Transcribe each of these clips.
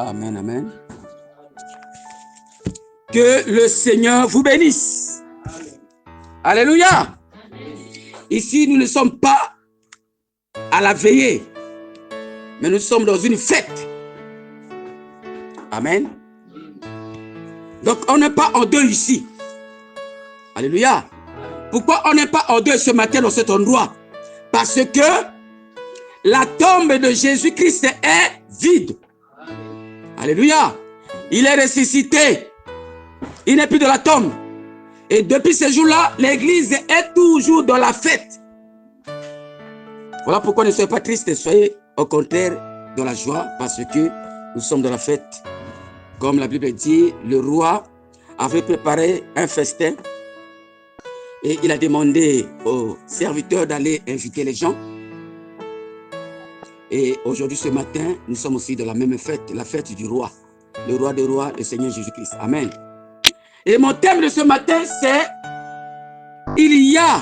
Amen, amen. Que le Seigneur vous bénisse. Alléluia. Ici, nous ne sommes pas à la veillée, mais nous sommes dans une fête. Amen. Donc, on n'est pas en deux ici. Alléluia. Pourquoi on n'est pas en deux ce matin dans cet endroit? Parce que la tombe de Jésus-Christ est vide. Alléluia. Il est ressuscité. Il n'est plus de la tombe. Et depuis ce jour-là, l'église est toujours dans la fête. Voilà pourquoi ne soyez pas tristes, soyez au contraire dans la joie, parce que nous sommes dans la fête. Comme la Bible dit, le roi avait préparé un festin et il a demandé aux serviteurs d'aller inviter les gens. Et aujourd'hui, ce matin, nous sommes aussi dans la même fête, la fête du roi. Le roi des rois, le Seigneur Jésus-Christ. Amen. Et mon thème de ce matin, c'est « Il y a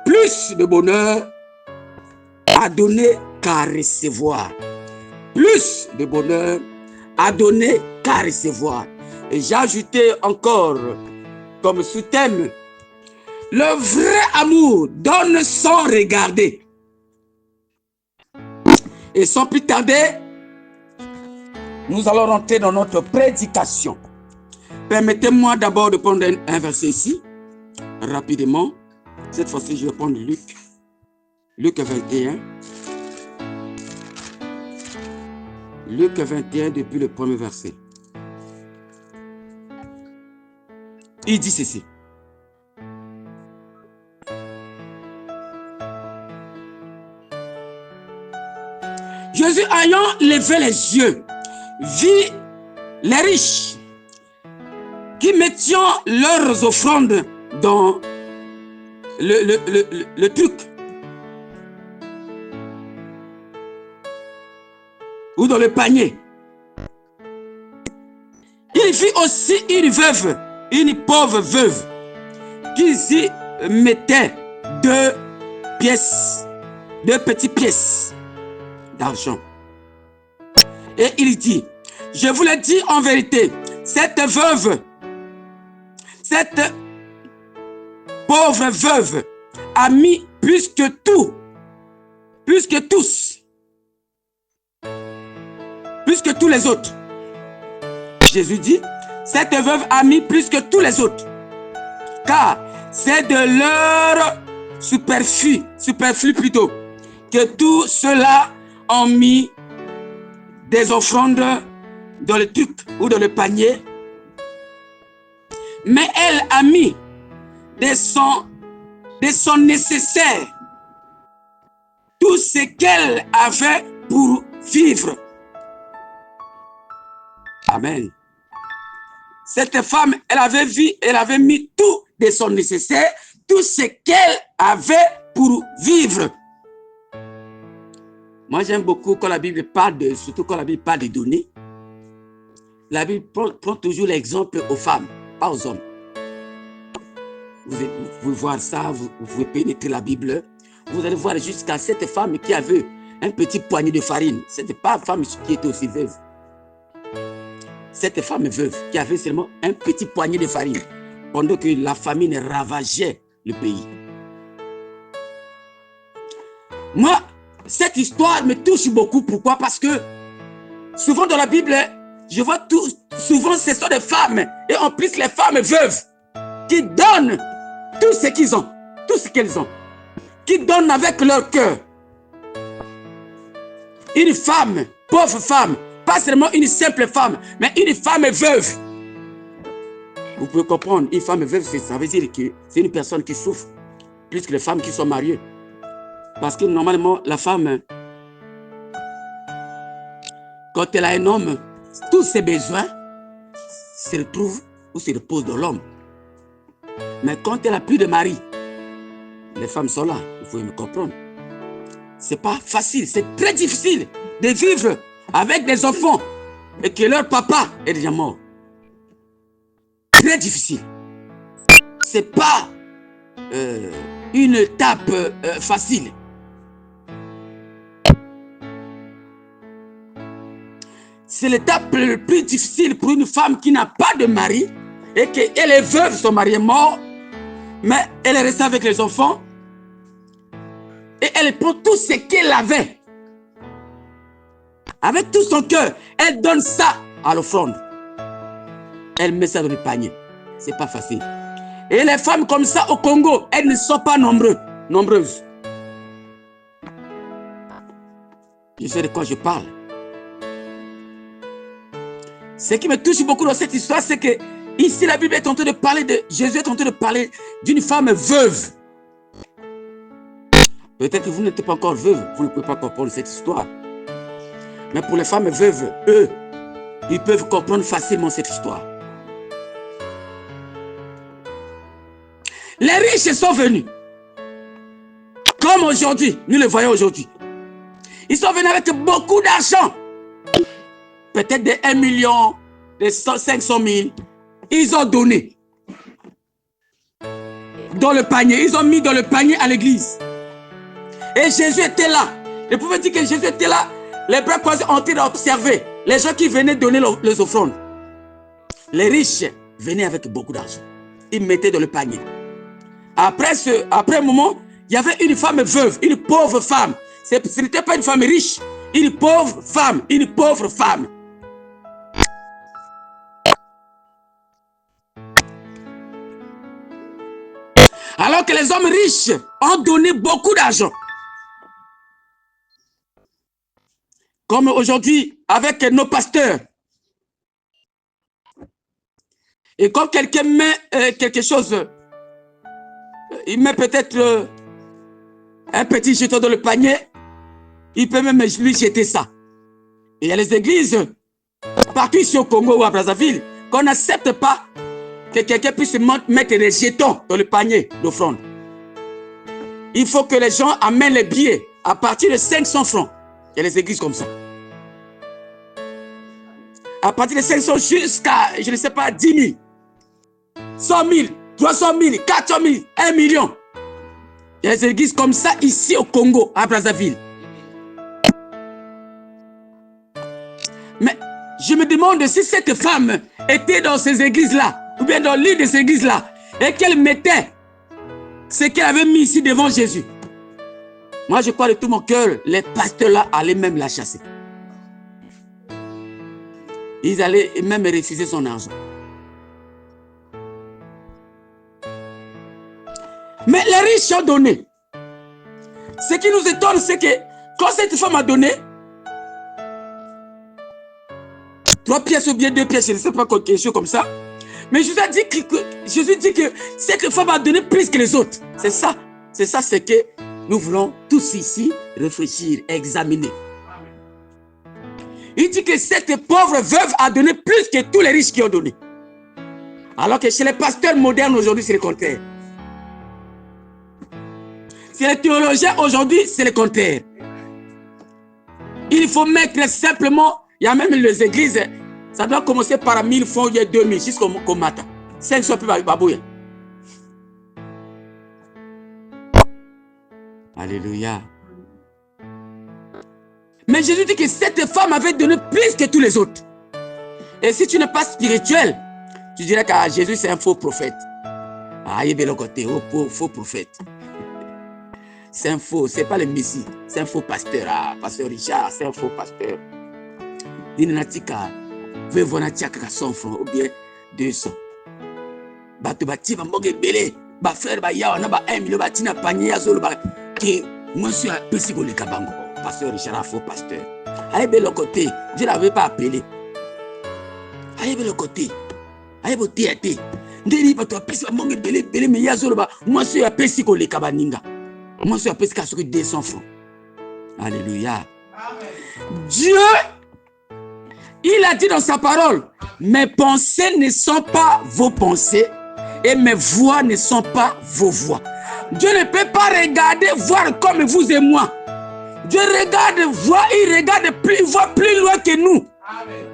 plus de bonheur à donner qu'à recevoir. » Plus de bonheur à donner qu'à recevoir. Et j'ai ajouté encore comme sous-thème « Le vrai amour donne sans regarder. » Et sans plus tarder, nous allons rentrer dans notre prédication. Permettez-moi d'abord de prendre un verset ici, rapidement. Cette fois-ci, je vais prendre Luc. Luc 21. Luc 21 depuis le premier verset. Il dit ceci. Jésus ayant levé les yeux, vit les riches qui mettant leurs offrandes dans le truc ou dans le panier. Il vit aussi une veuve, une pauvre veuve, qui s'y mettait deux petites pièces d'argent. Et il dit, je vous le dis en vérité, cette veuve, cette pauvre veuve a mis plus que tous, plus que tous les autres. Jésus dit, cette veuve a mis plus que tous les autres, car c'est de leur superflu plutôt, que tous ceux-là ont mis des offrandes dans le truc ou dans le panier, mais elle a mis de son nécessaire tout ce qu'elle avait pour vivre. Amen. Cette femme, elle avait mis tout de son nécessaire, tout ce qu'elle avait pour vivre. Moi, j'aime beaucoup quand la Bible parle surtout quand la Bible parle de donner. La Bible prend toujours l'exemple aux femmes, pas aux hommes. Vous pouvez voir ça, vous pouvez pénétrer la Bible. Vous allez voir jusqu'à cette femme qui avait un petit poignet de farine. Ce n'était pas une femme qui était aussi veuve. Cette femme veuve qui avait seulement un petit poignet de farine pendant que la famine ravageait le pays. Moi, cette histoire me touche beaucoup. Pourquoi? Parce que souvent dans la Bible, je vois souvent ce sont des femmes, et en plus les femmes veuves, qui donnent tout ce qu'ils ont, tout ce qu'elles ont, qui donnent avec leur cœur. Une femme, pauvre femme, pas seulement une simple femme, mais une femme veuve. Vous pouvez comprendre, une femme veuve, ça veut dire que c'est une personne qui souffre, plus que les femmes qui sont mariées. Parce que normalement, la femme, quand elle a un homme, tous ses besoins se retrouvent ou se reposent dans l'homme. Mais quand elle n'a plus de mari, les femmes sont là, il faut me comprendre. C'est pas facile, c'est très difficile de vivre avec des enfants et que leur papa est déjà mort. Très difficile. C'est pas une étape facile. c'est l'étape le plus difficile pour une femme qui n'a pas de mari et qu'elle est veuve, son mari est mort, mais elle est restée avec les enfants et elle prend tout ce qu'elle avait. Avec tout son cœur, elle donne ça à l'offrande. Elle met ça dans le panier. C'est pas facile. Et les femmes comme ça au Congo, elles ne sont pas nombreuses. Je sais de quoi je parle. Ce qui me touche beaucoup dans cette histoire, c'est que ici la Bible est en train de parler de Jésus est en train de parler d'une femme veuve. Peut-être que vous n'êtes pas encore veuve, vous ne pouvez pas comprendre cette histoire. Mais pour les femmes veuves, eux, ils peuvent comprendre facilement cette histoire. Les riches sont venus. Comme aujourd'hui, nous le voyons aujourd'hui. Ils sont venus avec beaucoup d'argent. Peut-être de 1 million, de 500 000. Ils ont donné. Dans le panier. Ils ont mis dans le panier à l'église. Et Jésus était là. Je pouvais dire que Jésus était là. Les bras croisés ont été observés. Les gens qui venaient donner les offrandes. Les riches venaient avec beaucoup d'argent. Ils mettaient dans le panier. Après un moment, il y avait une femme veuve, une pauvre femme. Ce n'était pas une femme riche, une pauvre femme, une pauvre femme. Alors que les hommes riches ont donné beaucoup d'argent. Comme aujourd'hui, avec nos pasteurs. Et quand quelqu'un met quelque chose, il met peut-être un petit jeton dans le panier, il peut même lui jeter ça. Et il y a les églises, partout ici au Congo ou à Brazzaville, qu'on n'accepte pas que quelqu'un puisse mettre des jetons dans le panier d'offrande. Il faut que les gens amènent les billets à partir de 500 francs. Il y a les églises comme ça. À partir de 500 jusqu'à, je ne sais pas, 10 000, 100 000, 300 000, 400 000, 1 million. Il y a des églises comme ça ici au Congo, à Brazzaville. Mais je me demande si cette femme était dans ces églises-là, ou bien dans l'une de ces églises-là, et qu'elle mettait ce qu'elle avait mis ici devant Jésus. Moi, je crois de tout mon cœur, les pasteurs-là allaient même la chasser. Ils allaient même refuser son argent. Mais les riches ont donné. Ce qui nous étonne, c'est que quand cette femme a donné 3 pièces ou bien 2 pièces, je ne sais pas quelque chose comme ça. Mais Jésus dit que cette femme a donné plus que les autres. C'est ça. C'est ça, c'est que nous voulons tous ici réfléchir, examiner. Il dit que cette pauvre veuve a donné plus que tous les riches qui ont donné. Alors que chez les pasteurs modernes aujourd'hui, c'est le contraire. Chez les théologiens aujourd'hui, c'est le contraire. Il faut mettre simplement, il y a même les églises, ça doit commencer par 1000 francs, il y a 2000, jusqu'au matin. 500 plus babouille. Alléluia. Mais Jésus dit que cette femme avait donné plus que tous les autres. Et si tu n'es pas spirituel, tu dirais que Jésus c'est un faux prophète. Ah, il est de l'autre côté, faux prophète. C'est un faux, c'est pas le Messie, c'est un faux pasteur. Ah, pasteur Richard, c'est un faux pasteur. Dinatika, vevonatika 100 francs ou bien 200. Bato bati ba moge belé, ba frère ba yawa na ba 1 million ba tina panier azolo ba que monsieur a pesi ko le kabango. Pasteur Richard, un faux pasteur. Aïe, de l'autre côté, je ne l'avais pas appelé. Aïe, de l'autre côté, aïe, de l'autre Ndeli bato apesi ba moge belé mais yazolo ba monsieur a pesi ko le kabaninga. Monsieur a pesi ka 200 francs. Alléluia. Amen. Dieu, il a dit dans sa parole, mes pensées ne sont pas vos pensées et mes voix ne sont pas vos voix. Dieu ne peut pas regarder, voir comme vous et moi. Dieu regarde, voit, il regarde plus, il voit plus loin que nous. Amen.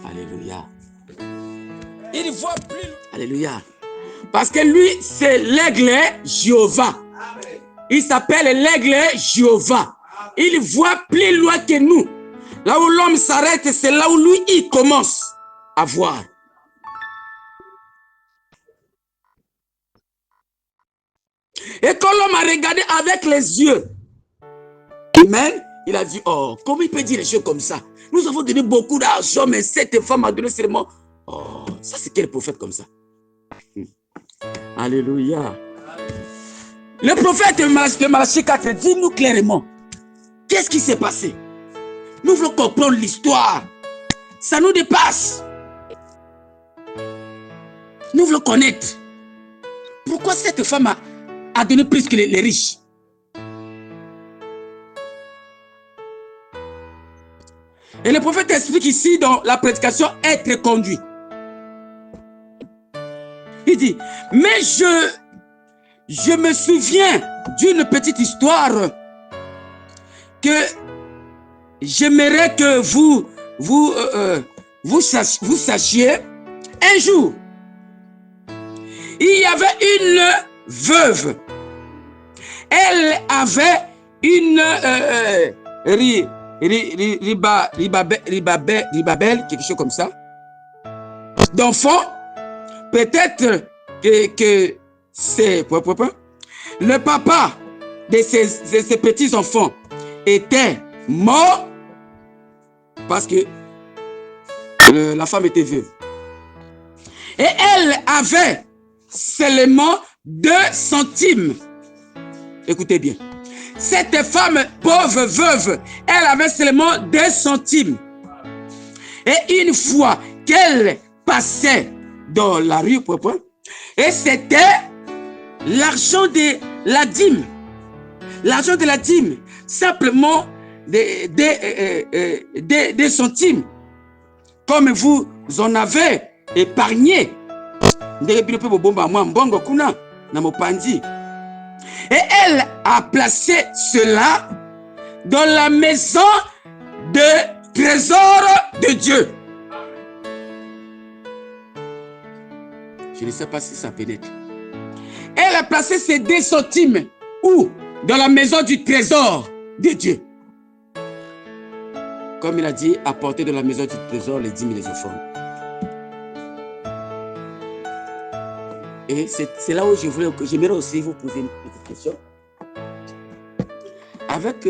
Alléluia. Il voit plus loin. Alléluia. Parce que lui, c'est l'aigle Jéhovah. Il s'appelle l'aigle Jéhovah. il voit plus loin que nous. Là où l'homme s'arrête, c'est là où lui, il commence à voir. Et quand l'homme a regardé avec les yeux, amen, il a dit, oh, comment il peut dire les choses comme ça? Nous avons donné beaucoup d'argent, mais cette femme a donné seulement... Oh, ça c'est quel prophète comme ça? Alléluia. Le prophète de Malachie 4 dit nous clairement, qu'est-ce qui s'est passé? Nous voulons comprendre l'histoire. Ça nous dépasse. Nous voulons connaître. Pourquoi cette femme a donné plus que les riches? Et le prophète explique ici dans la prédication être conduit. Il dit, mais je me souviens d'une petite histoire que j'aimerais que vous sachiez. Un jour, il y avait une veuve. Elle avait une ribabelle, quelque chose comme ça, d'enfant. Peut-être que c'est le papa de ces petits enfants était mort parce que la femme était veuve. Et elle avait seulement 2 centimes. Écoutez bien. Cette femme pauvre veuve, elle avait seulement 2 centimes. Et une fois qu'elle passait dans la rue, et c'était l'argent de la dîme. L'argent de la dîme, simplement des centimes. Comme vous en avez épargné. Et elle a placé cela dans la maison de trésor de Dieu. Je ne sais pas si ça pénètre. Elle a placé ces 2 centimes où? Dans la maison du trésor de Dieu. Comme il a dit, apporter de la maison du trésor les dîmes et les offrandes. Et c'est là où j'aimerais aussi vous poser une petite question. Avec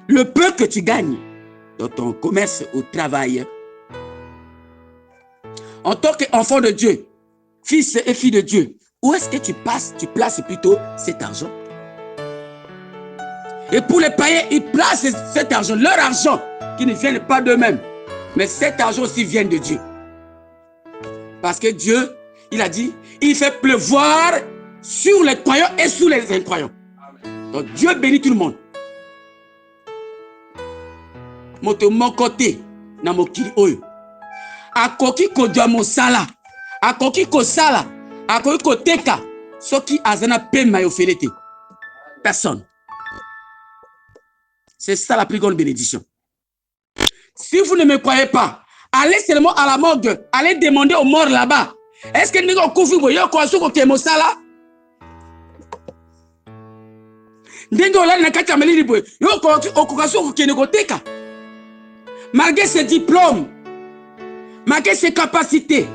le peu que tu gagnes dans ton commerce au travail, en tant qu'enfant de Dieu, fils et fille de Dieu, où est-ce que tu places plutôt cet argent? Et pour les païens, ils placent cet argent, leur argent, qui ne vient pas d'eux-mêmes. Mais cet argent aussi vient de Dieu. Parce que Dieu, il a dit, il fait pleuvoir sur les croyants et sur les incroyants. Donc Dieu bénit tout le monde. Mon côté, na mokili oyo. Akoki kodwa mosala. Akoki kosala. Akoki koteka. Soki azana pema yo felete. Personne. C'est ça la plus grande bénédiction. Si vous ne me croyez pas, allez seulement à la morgue. Allez demander aux morts là-bas. Est-ce que nous avons couvert yo ko soko ke mosala? Ndenge ola na kati ya melili boye. Yo ko okokasoko ke nekoteka. Malgré ses diplômes, malgré ses capacités.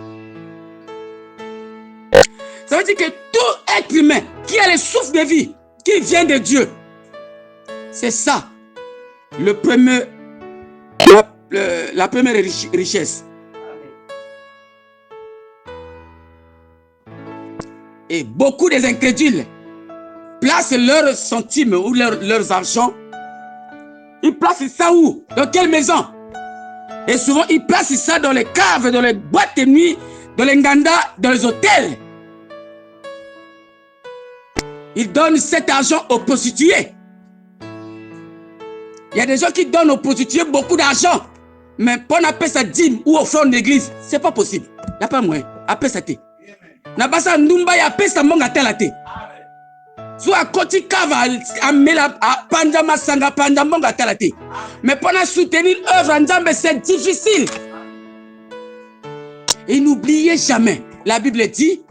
Ça veut dire que tout être humain qui a le souffle de vie, qui vient de Dieu, c'est ça, la première richesse. Et beaucoup des incrédules placent leurs centimes ou leurs argent. Ils placent ça où? Dans quelle maison? Et souvent, ils placent ça dans les caves, dans les boîtes de nuit, dans les ngandas, dans les hôtels. Ils donnent cet argent aux prostituées. Il y a des gens qui donnent aux prostituées beaucoup d'argent. Mais pour appeler ça dîme ou offrande d'église, c'est pas possible. Il n'y a pas moyen. Appelle ça thé. N'a pas ça ndumba ya appelle ça monga tel thé. Soit côté kava amela pandama sanga pandamonga tel thé. Mais pour soutenir l'œuvre Nzambe, c'est difficile. Et n'oubliez jamais, la Bible dit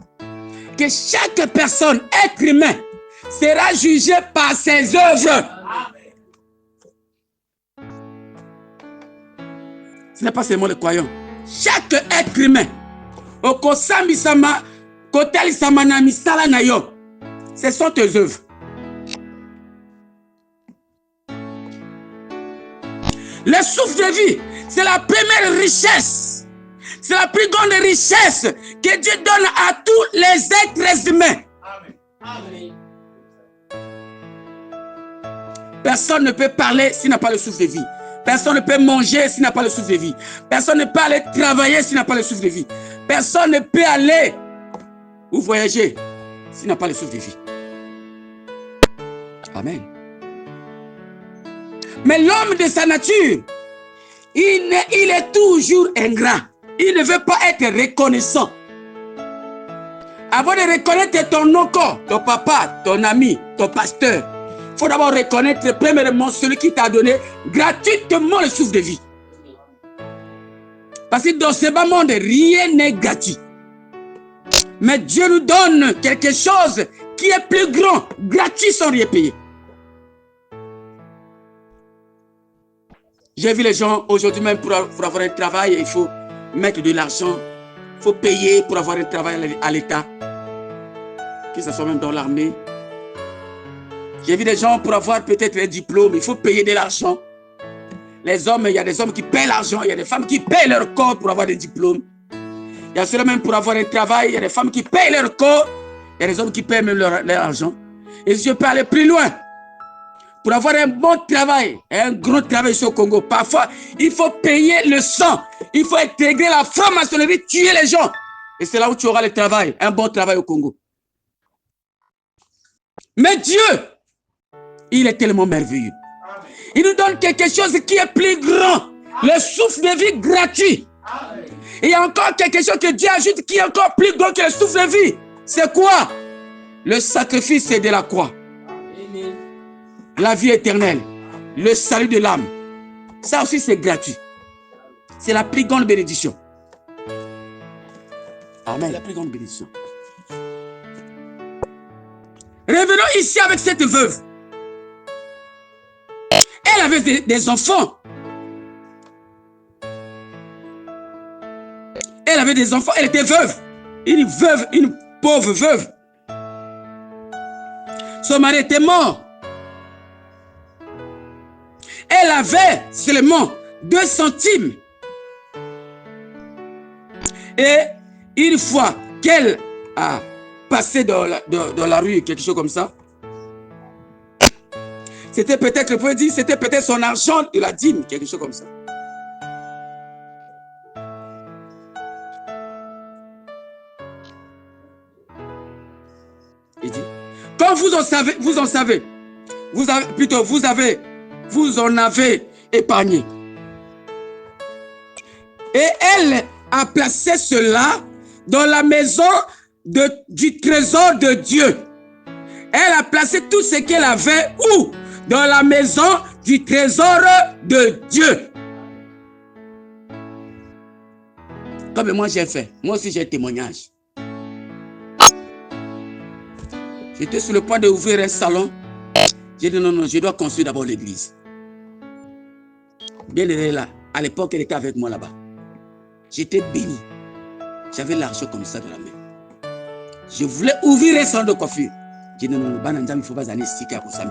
que chaque personne, être humain, sera jugé par ses œuvres. Ce n'est pas seulement les croyants. Chaque être humain, ce sont tes œuvres. Le souffle de vie, c'est la première richesse. C'est la plus grande richesse que Dieu donne à tous les êtres humains. Amen. Personne ne peut parler s'il n'a pas le souffle de vie. Personne ne peut manger s'il n'a pas le souffle de vie. Personne ne peut aller travailler s'il n'a pas le souffle de vie. Personne ne peut aller ou voyager s'il n'a pas le souffle de vie. Amen. Mais l'homme de sa nature, il est toujours ingrat. Il ne veut pas être reconnaissant. Avant de reconnaître ton oncle, ton papa, ton ami, ton pasteur, il faut d'abord reconnaître premièrement celui qui t'a donné gratuitement le souffle de vie. Parce que dans ce bas monde, rien n'est gratuit. Mais Dieu nous donne quelque chose qui est plus grand, gratuit sans rien payer. J'ai vu les gens aujourd'hui même pour avoir un travail, il faut mettre de l'argent, il faut payer pour avoir un travail à l'État, que ce soit même dans l'armée. J'ai vu des gens pour avoir peut-être un diplôme, il faut payer de l'argent. Les hommes, il y a des hommes qui paient l'argent, il y a des femmes qui paient leur corps pour avoir des diplômes. Il y a ceux même pour avoir un travail, il y a des femmes qui payent leur corps, il y a des hommes qui paient même leur argent. Et si je peux aller plus loin, pour avoir un bon travail, un grand travail ici au Congo, parfois, il faut payer le sang. Il faut intégrer la franc-maçonnerie, tuer les gens. Et c'est là où tu auras le travail, un bon travail au Congo. Mais Dieu, il est tellement merveilleux. Il nous donne quelque chose qui est plus grand. Le souffle de vie gratuit. Et il y a encore quelque chose que Dieu ajoute qui est encore plus grand que le souffle de vie. C'est quoi? Le sacrifice de la croix. La vie éternelle, le salut de l'âme. Ça aussi, c'est gratuit. C'est la plus grande bénédiction. Amen. La plus grande bénédiction. Revenons ici avec cette veuve. Elle avait des enfants. Elle avait des enfants. Elle était veuve. Une veuve, une pauvre veuve. Son mari était mort. Elle avait seulement 2 centimes. Et une fois qu'elle a passé dans la rue, quelque chose comme ça, c'était peut-être, je pourrais dire, c'était peut-être son argent de la dîme, quelque chose comme ça. Il dit, quand vous en avez épargné. Et elle a placé cela dans la maison du trésor de Dieu. Elle a placé tout ce qu'elle avait où? Dans la maison du trésor de Dieu. Comme moi j'ai fait. Moi aussi j'ai un témoignage. J'étais sur le point d'ouvrir un salon. J'ai dit non, je dois construire d'abord l'église. Bien, elle est là. À l'époque, elle était avec moi là-bas. J'étais béni. J'avais l'argent comme ça dans la main. Je voulais ouvrir un salon de coiffure. J'ai dit non, il ne faut pas aller sticker pour ça.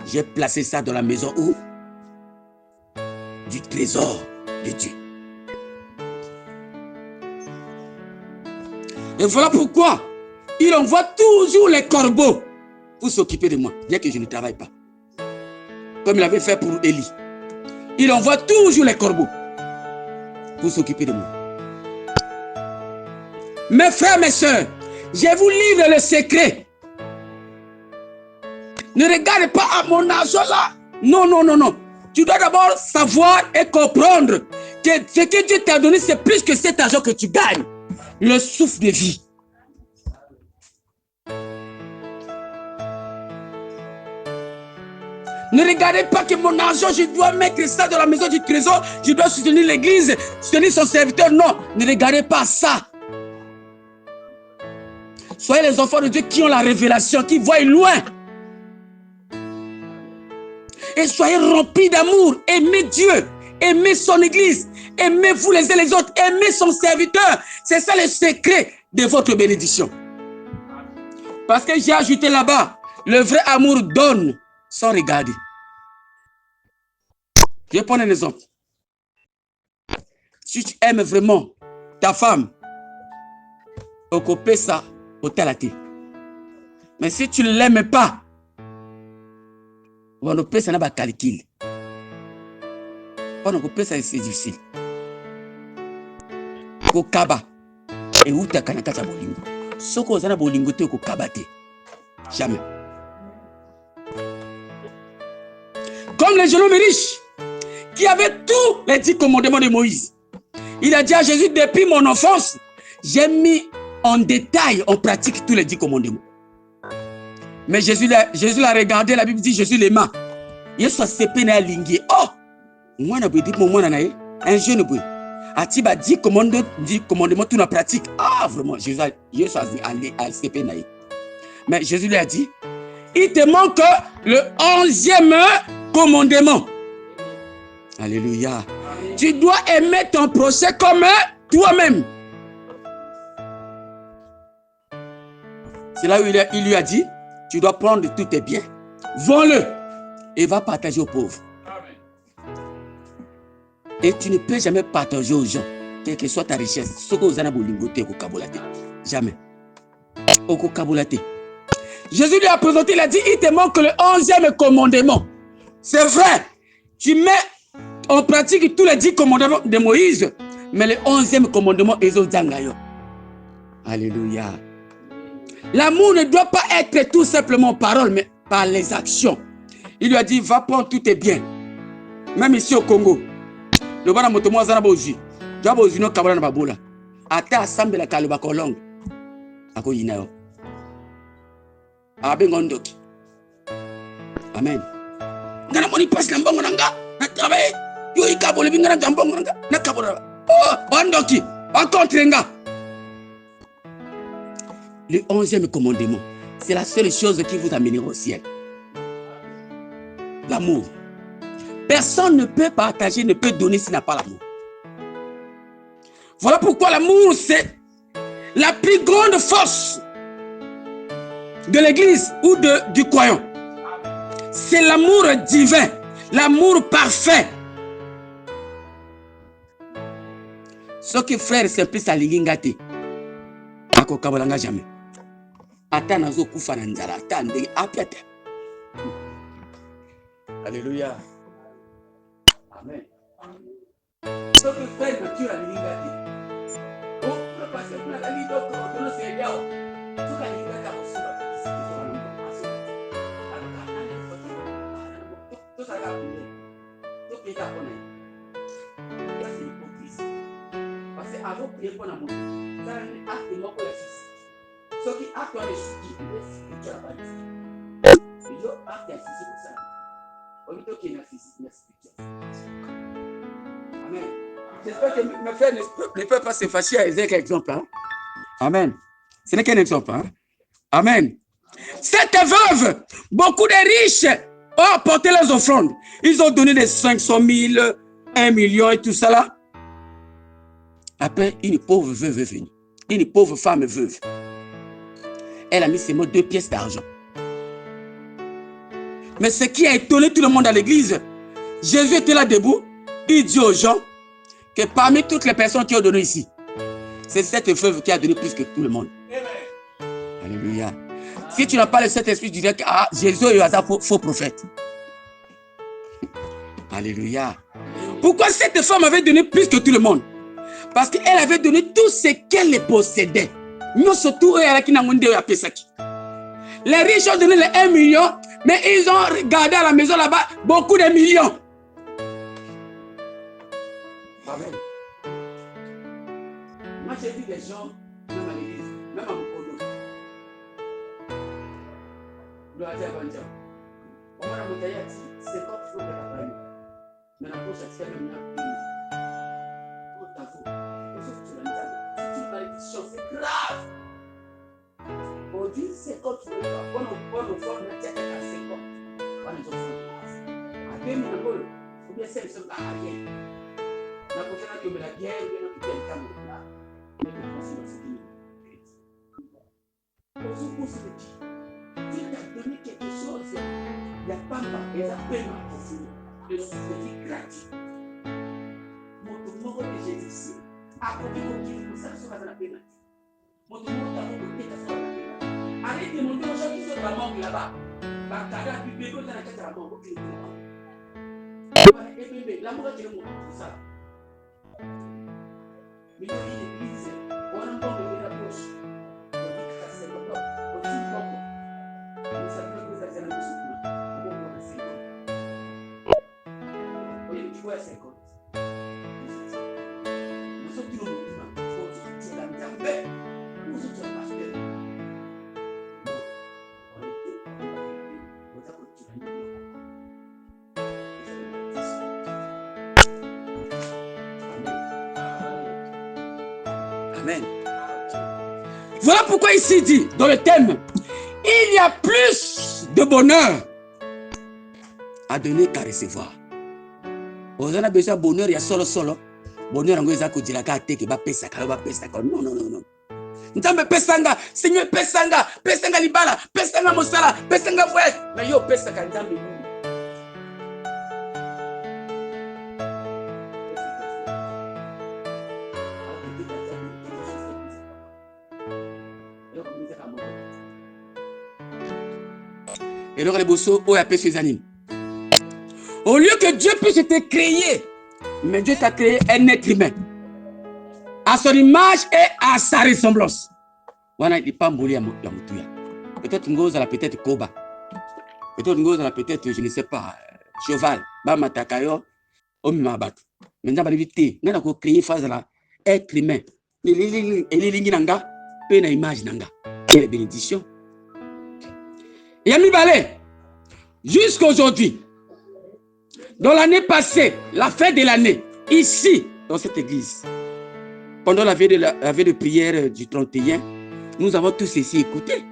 J'ai placé ça dans la maison où? Du trésor de Dieu. Et voilà pourquoi il envoie toujours les corbeaux pour s'occuper de moi, bien que je ne travaille pas. Comme il avait fait pour Élie. Il envoie toujours les corbeaux pour s'occuper de moi. Mes frères, mes soeurs, je vous livre le secret. Ne regarde pas à mon argent là. Non. Tu dois d'abord savoir et comprendre que ce que Dieu t'a donné, c'est plus que cet argent que tu gagnes. Le souffle de vie. Ne regardez pas que mon argent, je dois mettre ça dans la maison du trésor, je dois soutenir l'église, soutenir son serviteur. Non, ne regardez pas ça. Soyez les enfants de Dieu qui ont la révélation, qui voient loin. Et soyez remplis d'amour. Aimez Dieu. Aimez son église. Aimez-vous les uns les autres. Aimez son serviteur. C'est ça le secret de votre bénédiction. Parce que j'ai ajouté là-bas, le vrai amour donne sans regarder. Je vais prendre un exemple. Si tu aimes vraiment ta femme, occuper ça au talaté. Mais si tu ne l'aimes pas, on peut ça n'a pas calcul. On peut ça c'est difficile. Ko kaba et où ta kanaka ta bolingo. Soko zana bolingo te ko kabate. Jamais. Comme les jeunes hommes riches qui avaient tous les 10 commandements de Moïse. Il a dit à Jésus, depuis mon enfance, j'ai mis en détail, en pratique tous les 10 commandements. Mais Jésus l'a regardé, la Bible dit Jésus l'aima. Il soit sépé na lingi. Oh! Moi na dit mon moi na un jeune boy. Atiba 10 commandements tout na pratique. Ah vraiment Jésus a allé sépé na. Mais Jésus lui a dit il te manque le 11e commandement. Alléluia. Tu dois aimer ton prochain comme toi-même. C'est là où il lui a dit, tu dois prendre tous tes biens, vends-le et va partager aux pauvres. Et tu ne peux jamais partager aux gens, quelle que soit ta richesse. Jamais. Jésus lui a présenté, il a dit, il te manque le 11e commandement. C'est vrai, tu mets en pratique tous les 10 commandements de Moïse, mais le 11e commandement est au Zangayo. Alléluia. L'amour ne doit pas être tout simplement parole, mais par les actions. Il lui a dit, va prendre tous tes biens. Même ici au Congo. Le bana motomo azana boji. Jabo zino kabala na babola. Ata asambe la kaluba kolong. Ako yinayo. Abe ngondoki. Amen. Ngana moni pas na mbongo nanga. Na travailler. Yo ikabole bingana ngambongo nanga. Na kabola. Oh, ondoki. Okontrenga. Le 11e commandement, c'est la seule chose qui vous amènera au ciel. L'amour. Personne ne peut partager, ne peut donner s'il n'a pas l'amour. Voilà pourquoi l'amour, c'est la plus grande force de l'église ou du croyant. C'est l'amour divin, l'amour parfait. Ce que frère simplice à l'ingingate, ako kabolanga jamais. Ata nazo kufa na nzala, ata ndenge apete. Alléluia. Amen. Ce que frère nature à l'ingingate. Oh, le pasteur na la lido ko no se yao. Tu ka l'ingingate ko so. Tu ça ga ku. Tu pita ko na. Ça c'est hypocrisie. Parce que avant prier pour l'amour, ça un acte moko ya physique. Ce qui acte dans les spirituel pas ici. Et yo acte ya physique pour ça. On dit qu'il y a physique mais spirituel. Amen. J'espère que mes frères ne peuvent pas se fâcher avec un exemple. Hein? Amen. Ce n'est qu'un exemple. Hein? Amen. Cette veuve, beaucoup de riches ont apporté leurs offrandes. Ils ont donné des 500 000, 1 million et tout ça là. Après, une pauvre veuve est venue. Une pauvre femme veuve. Elle a mis seulement 2 pièces d'argent. Mais ce qui a étonné tout le monde à l'église, Jésus était là debout. Il dit aux gens que parmi toutes les personnes qui ont donné ici, c'est cette veuve qui a donné plus que tout le monde. Amen. Alléluia. Si tu n'as pas le Saint-Esprit, tu dirais que Jésus est un faux prophète. Alléluia. Pourquoi cette femme avait donné plus que tout le monde? Parce qu'elle avait donné tout ce qu'elle possédait. Nous, surtout, les riches ont donné les 1 million, mais ils ont gardé à la maison là-bas beaucoup de millions. Amen. Moi, j'ai vu des gens, même à l'église, même à Mokono. Le Hadja Banja. On m'a monté à 50 jours de la famille. Mais la poche, c'est même là. C'est grave. Dieu t'a donné quelque chose. Il n'y a pas mal. Il y a peine à profiter. De vie gratuite. Mon monde de Jésus. À côté de qui vous savez ce qu'on va la peine. Mon monde a côté de ça. Allez demander aux gens qui sont vraiment là-bas. Bakara, puis bébé, dans la tête à la mort. Et bébé, l'amour est le monde. C'est ça. Mais il y a l'église. On a un bon de la poche. Amen. Voilà pourquoi ici dit, dans le thème, il y a plus de bonheur à donner qu'à recevoir. On a besoin de bonheur, il y a solo. Bonheur, on a besoin de non. Nzambe pesanga, Seigneur pesanga libala, pesanga mosala, pesanga voyage. Mais yo pesanga nzambe. Et alors les bossos, où appelle ses animes. Au lieu que Dieu puisse te créer, mais Dieu t'a créé un être humain. À son image et à sa ressemblance. Wana il pas mourir la moutuya. Peut-être ngoza la peut-être koba. Peut-être ngoza la peut-être je ne sais pas cheval, ba matakayo, omimabat. Maintenant ba vite, ngana ko créer phase là être humain. Eli lingi nanga, pe na image nanga. Quelle bénédiction. Yami balé. Jusqu'à aujourd'hui. Dans l'année passée, la fin de l'année, ici dans cette église. Pendant la veille de prière du 31, nous avons tous ici écouté.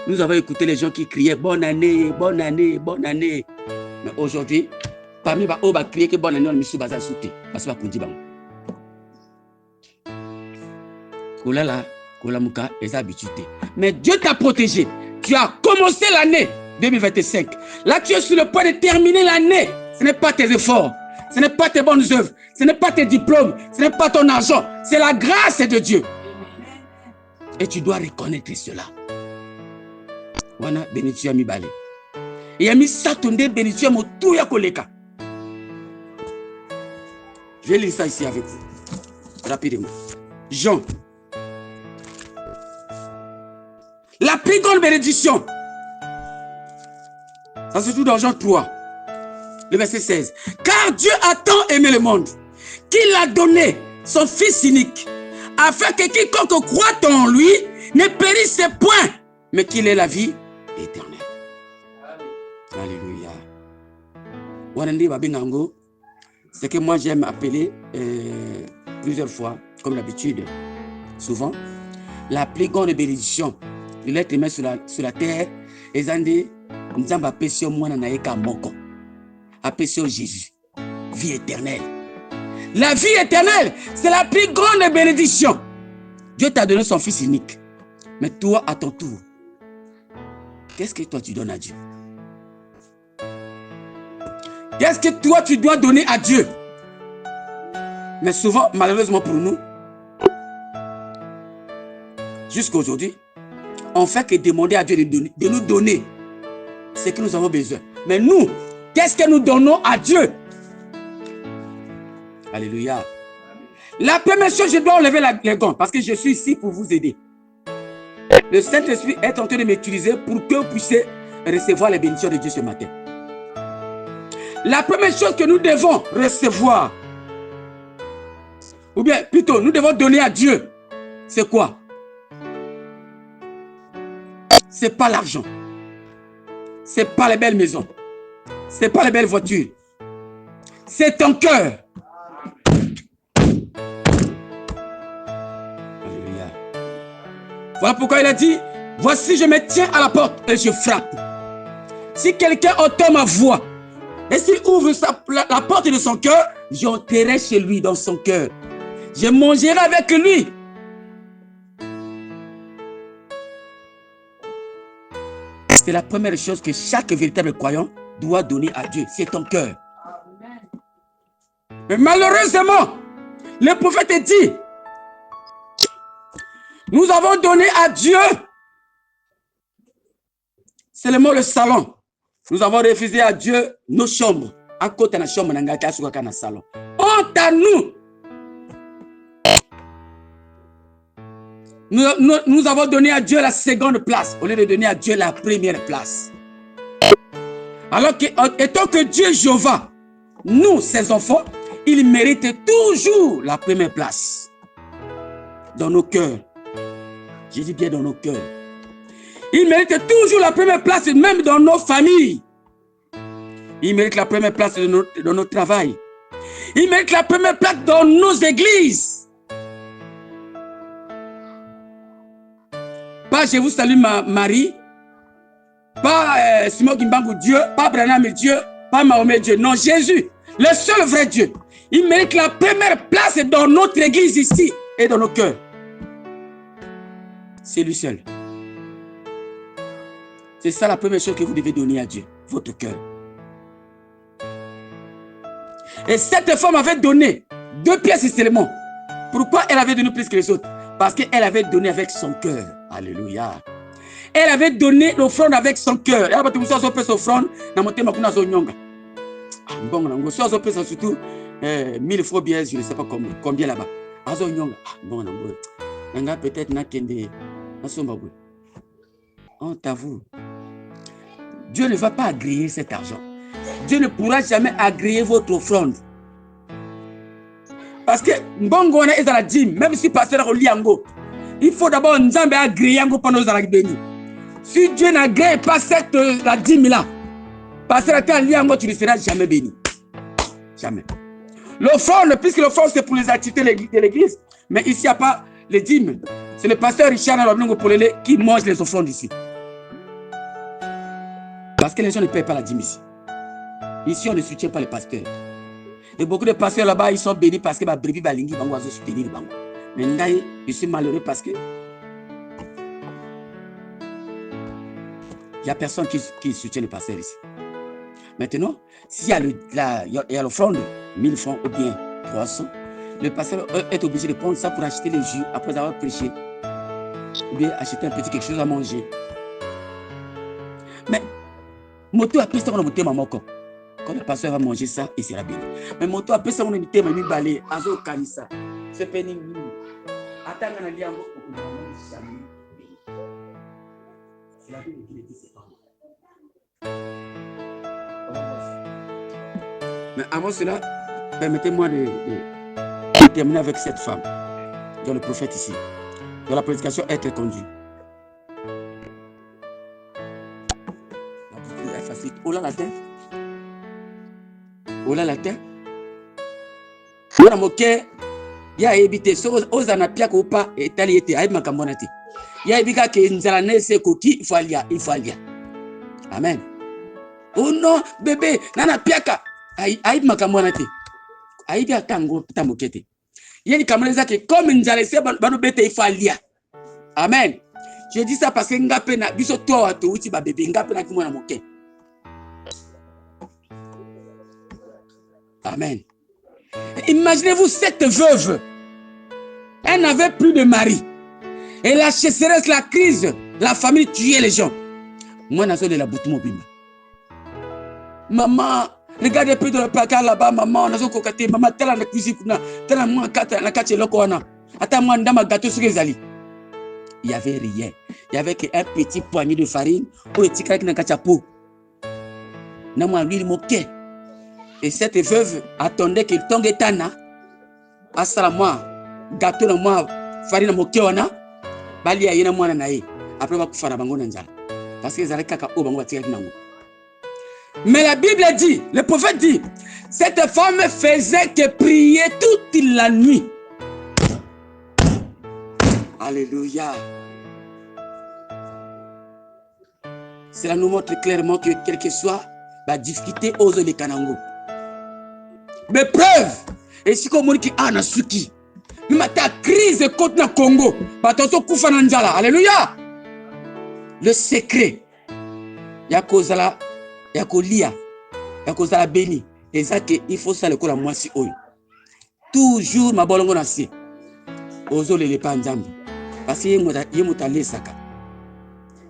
Nous avons écouté les gens qui criaient bonne année, bonne année, bonne année. Mais aujourd'hui, parmi eux, on va crier que bonne année, on a baza sauté. Parce que on dit bon. Koulala, koulamuka, les habitudes. Mais Dieu t'a protégé. Tu as commencé l'année 2025. Là, tu es sur le point de terminer l'année. Ce n'est pas tes efforts. Ce n'est pas tes bonnes œuvres, ce n'est pas tes diplômes, ce n'est pas ton argent, c'est la grâce de Dieu. Et tu dois reconnaître cela. Wana bénédiction mi balé. Et ami satonde bénédiction mo tout ya koleka. Je vais lire ça ici avec vous. Rapidement. Jean. La plus grande bénédiction. Ça se trouve dans Jean 3. Le verset 16. Car Dieu a tant aimé le monde qu'il a donné son Fils unique, afin que quiconque croit en lui ne périsse point, mais qu'il ait la vie éternelle. Alléluia. Ce que moi j'aime appeler plusieurs fois, comme d'habitude, souvent, la plus grande bénédiction de l'être humain sur la terre, et Zandi, nous avons appelé sur moi Moko. Appelé sur Jésus, vie éternelle. La vie éternelle, c'est la plus grande bénédiction. Dieu t'a donné son Fils unique. Mais toi, à ton tour, qu'est-ce que toi tu donnes à Dieu? Qu'est-ce que toi tu dois donner à Dieu? Mais souvent, malheureusement pour nous, jusqu'à aujourd'hui, on fait que demander à Dieu de nous donner ce que nous avons besoin. Mais nous, qu'est-ce que nous donnons à Dieu? Alléluia. La première chose, je dois enlever les gants parce que je suis ici pour vous aider. Le Saint-Esprit est en train de m'utiliser pour que vous puissiez recevoir les bénédictions de Dieu ce matin. La première chose que nous devons recevoir, ou bien plutôt, nous devons donner à Dieu, c'est quoi? C'est pas l'argent. C'est pas les belles maisons. C'est pas les belles voitures. C'est ton cœur. Alléluia. Voilà pourquoi il a dit, voici, je me tiens à la porte et je frappe. Si quelqu'un entend ma voix, et s'il ouvre la porte de son cœur, j'entrerai chez lui dans son cœur. Je mangerai avec lui. C'est la première chose que chaque véritable croyant doit donner à Dieu. C'est ton cœur. Mais malheureusement, le prophète dit, nous avons donné à Dieu seulement le salon. Nous avons refusé à Dieu nos chambres. À côté de la chambre, dans salon. Honte à nous. Nous avons donné à Dieu la seconde place au lieu de donner à Dieu la première place. Alors que, étant que Dieu est Jéhovah, nous, ses enfants, il mérite toujours la première place dans nos cœurs. Je dis bien dans nos cœurs. Il mérite toujours la première place, même dans nos familles. Il mérite la première place dans notre travail. Il mérite la première place dans nos églises. Pas je vous salue Marie, pas Simon Kimbangu Dieu, pas Branham Dieu, pas Mahomet Dieu. Non, Jésus, le seul vrai Dieu. Il mérite la première place dans notre église ici et dans nos cœurs. C'est lui seul. C'est ça la première chose que vous devez donner à Dieu, votre cœur. Et cette femme avait donné 2 pièces seulement. Pourquoi elle avait donné plus que les autres? Parce qu'elle avait donné avec son cœur. Alléluia. Elle avait donné l'offrande avec son cœur. Elle avait donné l'offrande dans mon thème. Bon, surtout 1000 fois bien, je ne sais pas combien là-bas. Peut-être on t'avoue. Dieu ne va pas agréer cet argent. Dieu ne pourra jamais agréer votre offrande. Parce que Mbongo est dans la dîme, même si pasteur Oliango, il faut d'abord Nzambe agréer pendant nos bénis. Si Dieu n'agrée pas la dîme là, pasteur Oliango, tu ne seras jamais béni. Jamais. L'offrande, puisque l'offrande c'est pour les activités de l'église, mais ici il n'y a pas les dîmes. C'est le pasteur Richard Polele qui mange les offrandes ici. Parce que les gens ne payent pas la dîme ici. Ici, on ne soutient pas les pasteurs. Et beaucoup de pasteurs là-bas, ils sont bénis parce que ma brebis balingi bango azo soutenir bango. Mais je suis malheureux parce que il n'y a personne qui soutient les pasteurs ici. Maintenant, s'il y a l'offrande, 1000 francs ou bien 300, le pasteur est obligé de prendre ça pour acheter les jus après avoir prêché. Ou bien acheter un petit quelque chose à manger. Mais, moto a pris ça dans le thème à mon corps. Quand le pasteur va manger ça, il sera béni. Mais mon toit, personne ne m'invite à me balayer. Azo kanisa. C'est pénible. Attends, on a dit à moi pour que je jamais. C'est la Bible qui le dit, c'est pas moi. Mais avant cela, permettez-moi de terminer avec cette femme, dont le prophète ici, dont la prédication est très conduite. La Bible est facile. Oh là, la terre. Ola la terre. Mwana moke ya ebite so ozana pia ko pa etali ete ay makambona te. Ya ebika ke nzala nese koki il faut alia. Amen. Oh non bébé nana piaka ay makambona te. Ay bia tango tamokete. Yeni kamoneza ke comme nzala se bano bete il faut alia. Amen. Je dis ça parce que ngape na biso to ato uti ba bébé ngape na kimona moke. Amen. Imaginez-vous cette veuve. Elle n'avait plus de mari. Et la chasseresse, la crise, la famille tuait les gens. Moi, je suis de la boutique mobile. Maman, regardez plus dans le placard là-bas, maman, on a cocaté, maman, telle la cuisine, telle moi, la cache lokoana. Attends, moi, dans ma gâteau sur les alliés. Il n'y avait rien. Il n'y avait qu'un petit poignet de farine ou un petit crack dans le cachapo. Non, moi, lui, il moquait. Et cette veuve attendait qu'il tombe tana. Asala moi, gâteau na moi, farine mo kewana. Bali ayena mwana na ye. Après va kufara bango na njala. Parce que zalaka kaka o bango batika kinango. Mais la Bible dit, le prophète dit, cette femme faisait que prier toute la nuit. Alléluia. Cela nous montre clairement que quelle que soit la difficulté, ose les kanango. Mais preuve, et si comme on dit na suki, nous avons ta crise contre le Congo, batoto kufa nanjala, alléluia. Le secret, yakozala, yakolia, yakozala béni, et ça que il faut ça le coup la moisi oyo. Toujours ma bolongo na si, ozo le lepa nzambi, parce que yemota le saka,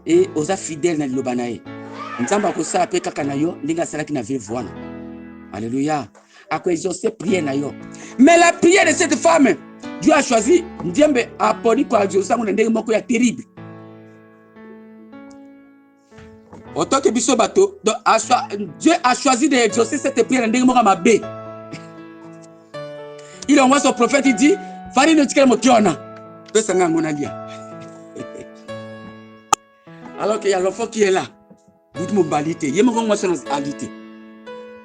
et oza fidèle na lobanae. Nzamba ko sa pe kaka na yo ndinga salaki na vie voana. Alléluia. A quoi exaucer prière na yo. Mais la prière de cette femme, Dieu a choisi Ndiembe a poni ko exaucer ngona ndenge moko ya terrible. Autant que biso bato, Dieu a choisi d'exaucer cette prière ndenge moko mabe. Il envoie son prophète, il dit Fari no tikela mokiona. Pesa nga ngona lia. Alors qu'il y a l'enfant qui est là.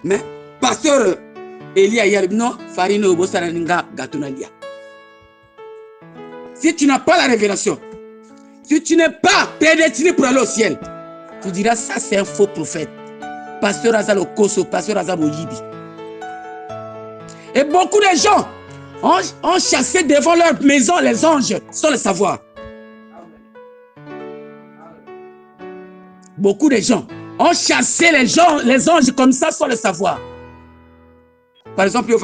Mais pasteur Elia Yaribno Farino Bosaraninga Gatunalia. Si tu n'as pas la révélation, si tu n'es pas prédestiné pour aller au ciel, tu diras ça c'est un faux prophète. Pasteur Azalo Koso, pasteur Azalo Yibi. Et beaucoup de gens ont chassé devant leur maison les anges sans le savoir. Beaucoup de gens ont chassé les anges comme ça sans le savoir. Par exemple, il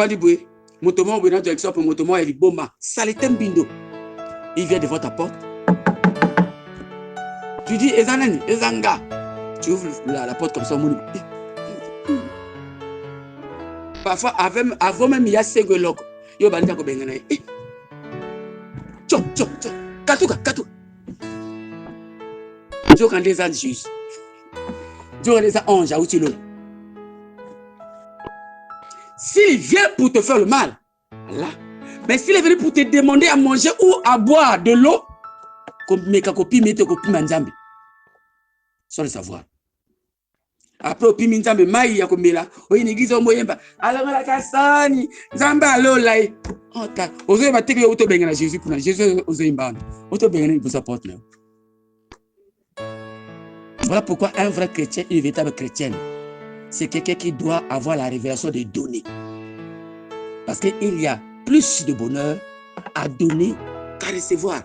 vient devant ta porte. Tu dis, Ezanga. Tu ouvres la porte comme ça. Parfois, avant même, il y a 5 locaux. Il y a des gens qui ont Dieu les anges à Outilo. S'il vient pour te faire le mal, là. Mais s'il est venu pour te demander à manger ou à boire de l'eau, sans le savoir. Après, au Minzambe, Maï Yakomela, ou une église au Moyemba, alors la Kassani, Zamba Lolai. Osez va take auto bengana Jésus pour Jésus aux Imban. Auto bengana pour sa porte là. Voilà pourquoi un vrai chrétien, une véritable chrétienne, c'est quelqu'un qui doit avoir la révélation des données. Parce qu'il y a plus de bonheur à donner qu'à recevoir.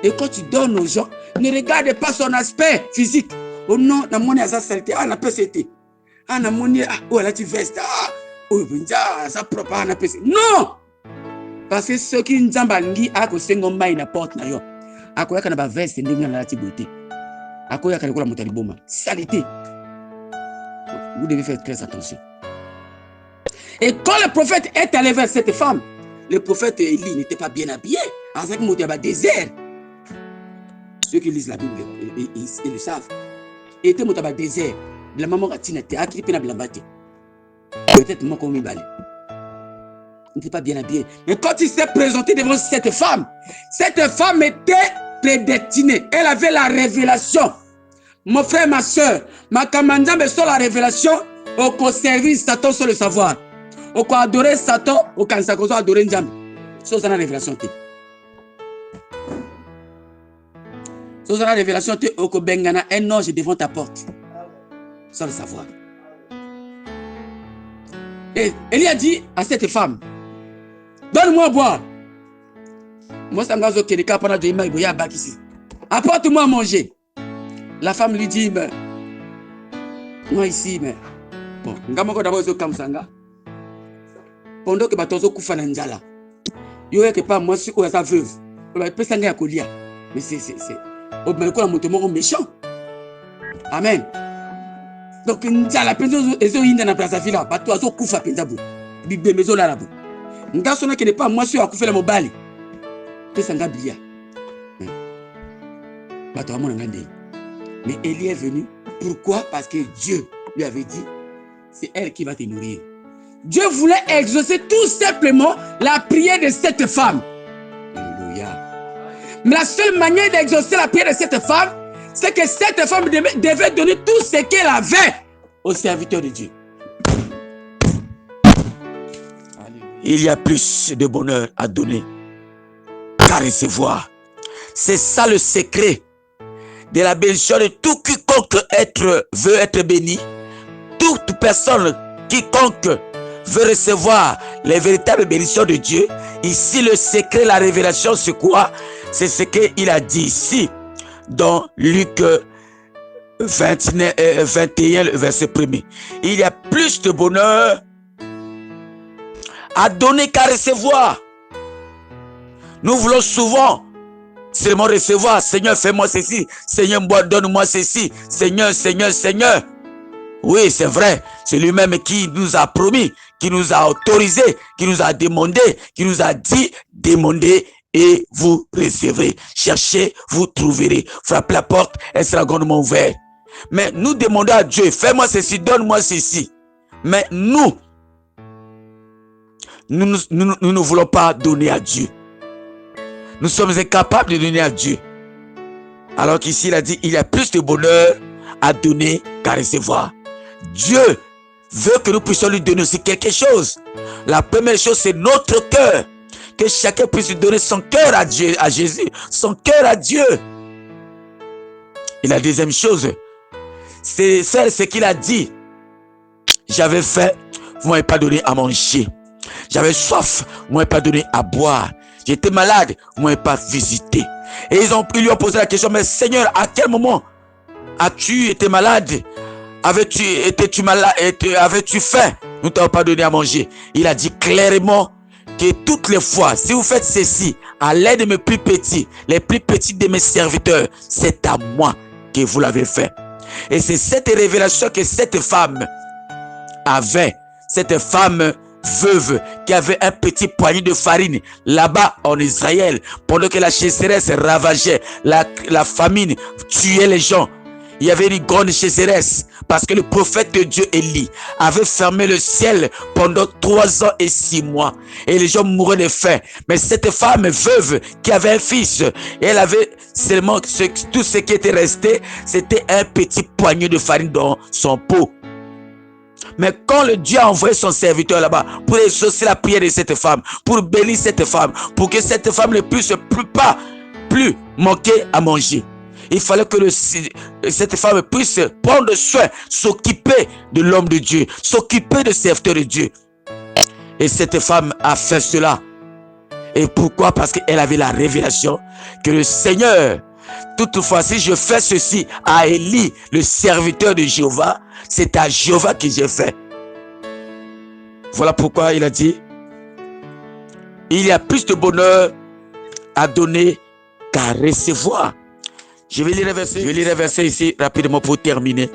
Et quand tu donnes aux gens, ne regarde pas son aspect physique. Oh non, na moni asa saleté, na pesete. Na moni oh la tu veste, oh binja ça propre na pesete. Non! Parce que ceux qui nzamba ngi ako sengo mai na porte na yo. Ako yaka na ba veste ndinga na lati beauté. Ako yaka na kola motali boma. Saleté. Vous devez faire très attention. Et quand le prophète est allé vers cette femme, le prophète Élie n'était pas bien habillé. En fait, il y avait désert. Ceux qui lisent la Bible, ils le savent. Il était dans le désert. La maman a dit peut-être moi comme il balait. Il n'était pas bien habillé. Mais quand il s'est présenté devant cette femme était prédestinée. Elle avait la révélation. Mon frère, ma soeur, ma camarade me sur la révélation, au conserver Satan sur le savoir. Au quoi adorer Satan, au quand ça adorer Nzambe. C'est ça la révélation. C'est ça la révélation. Au ko bengana un ange devant ta porte. Sans le savoir. Et Élie a dit à cette femme, donne-moi à boire. Moi, ça me dit que pendant 2 mois, il y a un bac ici. Apporte-moi à manger. La femme lui dit, mais moi ici, mais bon, pendant que Batozo Koufa Nanjala, il n'y a pas moi, si on a sa veuve, mais c'est au balcon, mon méchant. Amen. Donc, Nzala, penzo, et zo inda na place villa, Batozo Koufa Penzabu, Bibe Maison là là-bas. N'gasona qui n'est pas moi, si on a coupé la mobile. Pesanga Bia. Bato Amon Ngandé. Mais Élie est venu. Pourquoi? Parce que Dieu lui avait dit, c'est elle qui va te nourrir. Dieu voulait exaucer tout simplement la prière de cette femme. Alléluia. Mais la seule manière d'exaucer la prière de cette femme, c'est que cette femme devait donner tout ce qu'elle avait au serviteur de Dieu. Il y a plus de bonheur à donner qu'à recevoir. C'est ça le secret de la bénédiction de tout quiconque quiconque veut être béni, toute personne, quiconque veut recevoir les véritables bénédictions de Dieu, ici le secret, la révélation, c'est quoi? C'est ce qu'il a dit ici dans Luc 21, le verset 1er. Il y a plus de bonheur à donner qu'à recevoir. Nous voulons souvent seulement recevoir. Seigneur, fais-moi ceci. Seigneur, donne-moi ceci. Seigneur, Seigneur, Seigneur. Oui, c'est vrai. C'est lui-même qui nous a promis, qui nous a autorisé, qui nous a demandé, qui nous a dit, demandez et vous recevrez. Cherchez, vous trouverez. Frappez la porte, elle sera grandement ouverte. Mais nous demandons à Dieu, fais-moi ceci, donne-moi ceci. Mais nous ne voulons pas donner à Dieu. Nous sommes incapables de donner à Dieu. Alors qu'ici, il a dit, il y a plus de bonheur à donner qu'à recevoir. Dieu veut que nous puissions lui donner aussi quelque chose. La première chose, c'est notre cœur. Que chacun puisse lui donner son cœur à Dieu, à Jésus, son cœur à Dieu. Et la deuxième chose, c'est faire ce qu'il a dit. J'avais faim, vous m'avez pas donné à manger. J'avais soif, vous m'avez pas donné à boire. J'étais malade, vous m'avez pas visité. Et ils lui ont posé la question, mais Seigneur, à quel moment as-tu été malade? Avais-tu faim? Nous t'avons pas donné à manger. Il a dit clairement que toutes les fois, si vous faites ceci, à l'aide de mes plus petits, les plus petits de mes serviteurs, c'est à moi que vous l'avez fait. Et c'est cette révélation que cette femme avait, cette femme veuve qui avait un petit poignet de farine là-bas en Israël, pendant que la sécheresse ravageait, la famine tuait les gens. Il y avait une grande sécheresse parce que le prophète de Dieu Élie avait fermé le ciel pendant 3 ans et 6 mois et les gens mouraient de faim. Mais cette femme veuve qui avait un fils, elle avait seulement tout ce qui était resté, c'était un petit poignet de farine dans son pot. Mais quand le Dieu a envoyé son serviteur là-bas pour exaucer la prière de cette femme, pour bénir cette femme, pour que cette femme ne puisse plus manquer à manger, il fallait que cette femme puisse prendre soin, s'occuper de l'homme de Dieu, s'occuper de serviteur de Dieu. Et cette femme a fait cela. Et pourquoi? Parce qu'elle avait la révélation que le Seigneur, toutefois, si je fais ceci à Élie, le serviteur de Jéhovah, c'est à Jéhovah que j'ai fait. Voilà pourquoi il a dit, il y a plus de bonheur à donner qu'à recevoir. Je vais lire les versets ici rapidement pour terminer.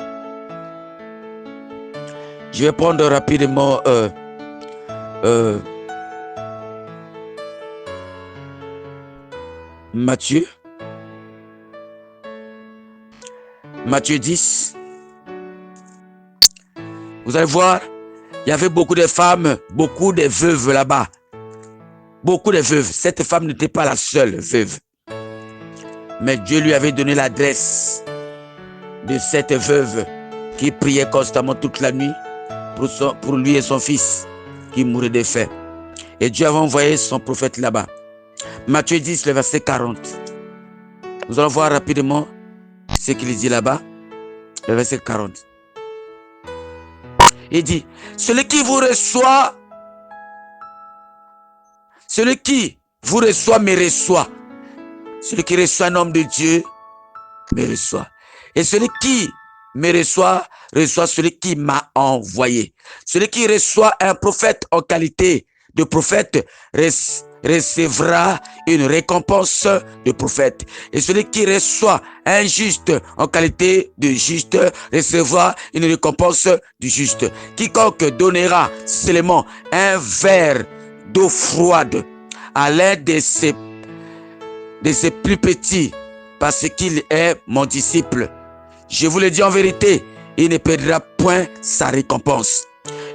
Je vais prendre rapidement Matthieu 10. Vous allez voir, il y avait beaucoup de femmes, beaucoup de veuves là-bas. Beaucoup de veuves. Cette femme n'était pas la seule veuve. Mais Dieu lui avait donné l'adresse de cette veuve qui priait constamment toute la nuit pour lui et son fils qui mouraient de faim. Et Dieu avait envoyé son prophète là-bas. Matthieu 10, le verset 40. Nous allons voir rapidement ce qu'il dit là-bas. Le verset 40. Il dit, celui qui vous reçoit me reçoit. Celui qui reçoit un homme de Dieu me reçoit. Et celui qui me reçoit celui qui m'a envoyé. Celui qui reçoit un prophète en qualité de prophète recevra une récompense de prophète. Et celui qui reçoit un juste en qualité de juste recevra une récompense du juste. Quiconque donnera seulement un verre d'eau froide à l'aide de ses plus petits, parce qu'il est mon disciple, je vous le dis en vérité, il ne perdra point sa récompense.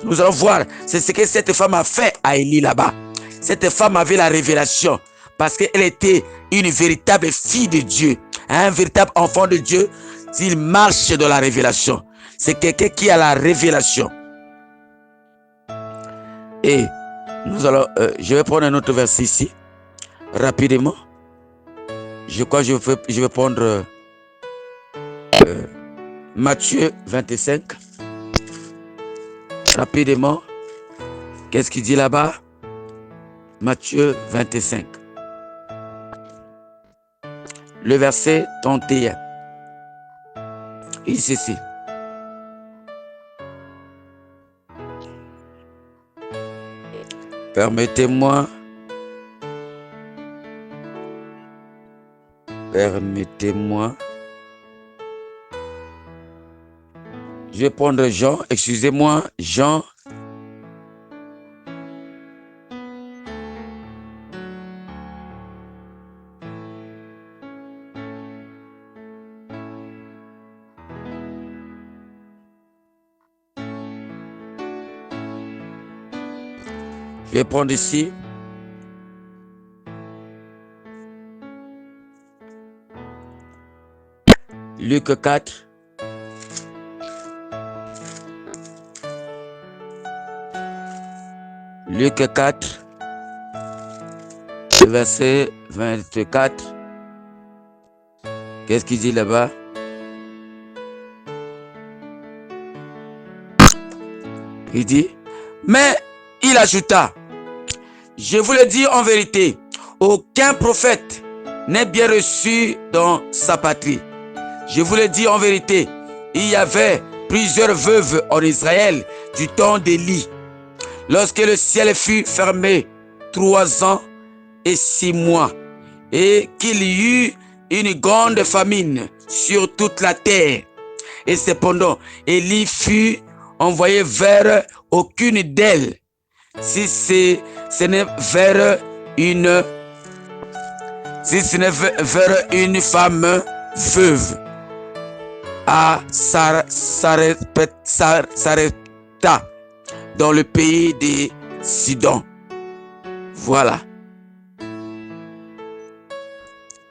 Nous allons voir, c'est ce que cette femme a fait à Élie là-bas. Cette femme avait la révélation parce qu'elle était une véritable fille de Dieu, un véritable enfant de Dieu. S'il marche dans la révélation, c'est quelqu'un qui a la révélation. Et nous allons, je vais prendre un autre verset ici, rapidement. Je crois que je vais prendre Matthieu 25. Rapidement. Qu'est-ce qu'il dit là-bas? Matthieu 25. Le verset 31. Il dit ceci. Permettez-moi. Je vais prendre Jean, excusez-moi, Jean. Je vais prendre ici. Luc 4. Luc 4, verset 24. Qu'est-ce qu'il dit là-bas? Il dit, mais il ajouta, je vous le dis en vérité, aucun prophète n'est bien reçu dans sa patrie. Je vous le dis en vérité, il y avait plusieurs veuves en Israël du temps d'Élie. Lorsque le ciel fut fermé 3 ans et 6 mois, et qu'il y eut une grande famine sur toute la terre, et cependant Élie fut envoyé vers aucune d'elles, si ce n'est vers une femme veuve à Sarepta, dans le pays de Sidon. Voilà.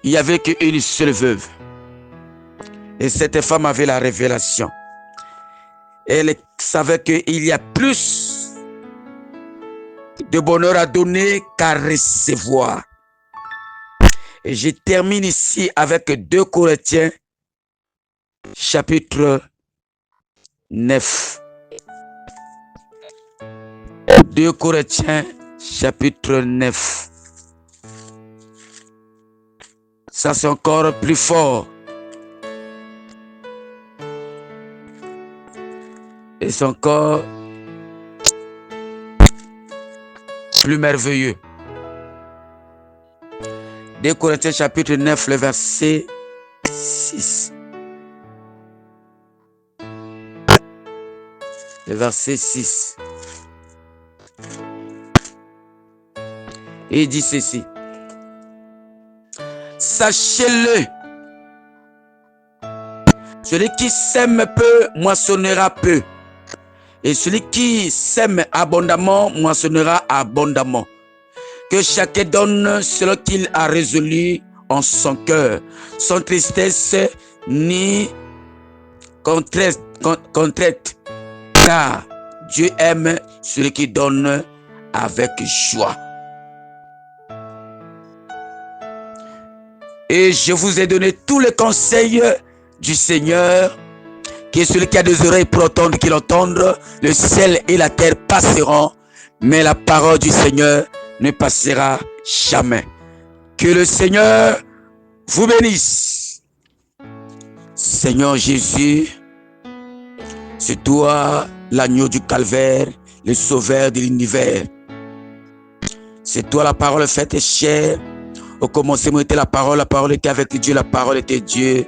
Il n'y avait qu'une seule veuve. Et cette femme avait la révélation. Elle savait qu'il y a plus de bonheur à donner qu'à recevoir. Et je termine ici avec 2 Corinthiens, chapitre 9. 2 Corinthiens, chapitre 9. Ça, c'est encore plus fort. Et c'est encore plus merveilleux. 2 Corinthiens, chapitre 9, le verset 6. Le verset 6. Et il dit ceci. Sachez-le, celui qui sème peu moissonnera peu, et celui qui sème abondamment moissonnera abondamment. Que chacun donne selon qu'il a résolu en son cœur, sans tristesse ni contrainte, car Dieu aime celui qui donne avec joie. Et je vous ai donné tous les conseils du Seigneur, qui est celui qui a des oreilles pour entendre, qu'il entende. Le ciel et la terre passeront, mais la parole du Seigneur ne passera jamais. Que le Seigneur vous bénisse. Seigneur Jésus, c'est toi l'agneau du calvaire, le sauveur de l'univers. C'est toi la parole faite chair. Au commencement était la parole était avec Dieu, la parole était Dieu.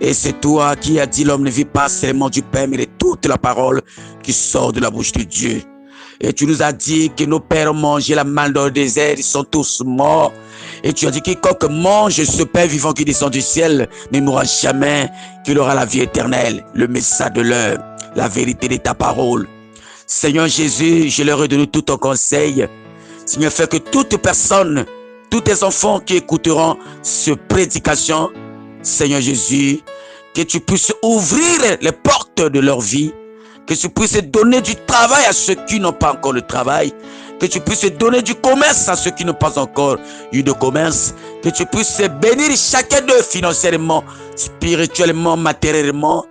Et c'est toi qui as dit l'homme ne vit pas seulement du pain, mais de toute la parole qui sort de la bouche de Dieu. Et tu nous as dit que nos pères ont mangé la manne dans le désert, ils sont tous morts. Et tu as dit quiconque mange ce pain vivant qui descend du ciel ne mourra jamais, qu'il aura la vie éternelle, le message de l'heure, la vérité de ta parole. Seigneur Jésus, je leur ai donné tout ton conseil. Seigneur, fais que toute personne, tous tes enfants qui écouteront cette prédication, Seigneur Jésus, que tu puisses ouvrir les portes de leur vie, que tu puisses donner du travail à ceux qui n'ont pas encore le travail, que tu puisses donner du commerce à ceux qui n'ont pas encore eu de commerce, que tu puisses bénir chacun d'eux financièrement, spirituellement, matériellement,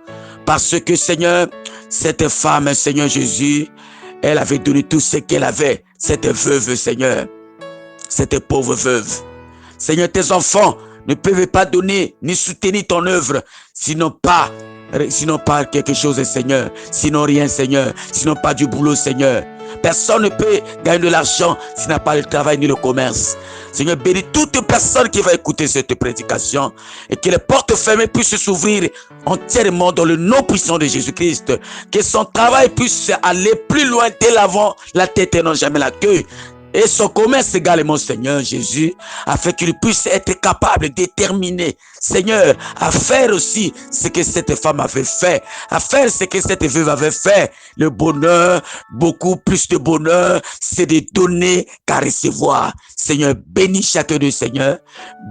Parce que, Seigneur, cette femme, Seigneur Jésus, elle avait donné tout ce qu'elle avait. Cette veuve, Seigneur, cette pauvre veuve. Seigneur, tes enfants ne peuvent pas donner ni soutenir ton œuvre, sinon pas quelque chose, Seigneur, sinon rien, Seigneur, sinon pas du boulot, Seigneur. Personne ne peut gagner de l'argent s'il n'a pas le travail ni le commerce. Seigneur, bénis toute personne qui va écouter cette prédication et que les portes fermées puissent s'ouvrir entièrement dans le nom puissant de Jésus-Christ. Que son travail puisse aller plus loin dès l'avant, la tête et non jamais la queue. Et son commerce également, Seigneur Jésus, afin qu'il puisse être capable, déterminé, Seigneur, à faire aussi ce que cette femme avait fait, à faire ce que cette veuve avait fait. Le bonheur, beaucoup plus de bonheur, c'est de donner qu'à recevoir. Seigneur, bénis chacun d'eux, Seigneur,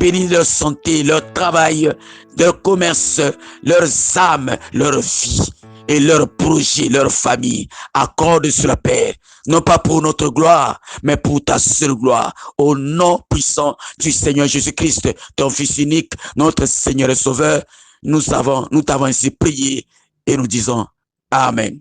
bénis leur santé, leur travail, leur commerce, leurs âmes, leur vie et leurs projets, leur famille. Accorde cela, Père, non pas pour notre gloire, mais pour ta seule gloire. Au nom puissant du Seigneur Jésus-Christ, ton Fils unique, notre Seigneur et Sauveur, nous t'avons ainsi prié et nous disons Amen.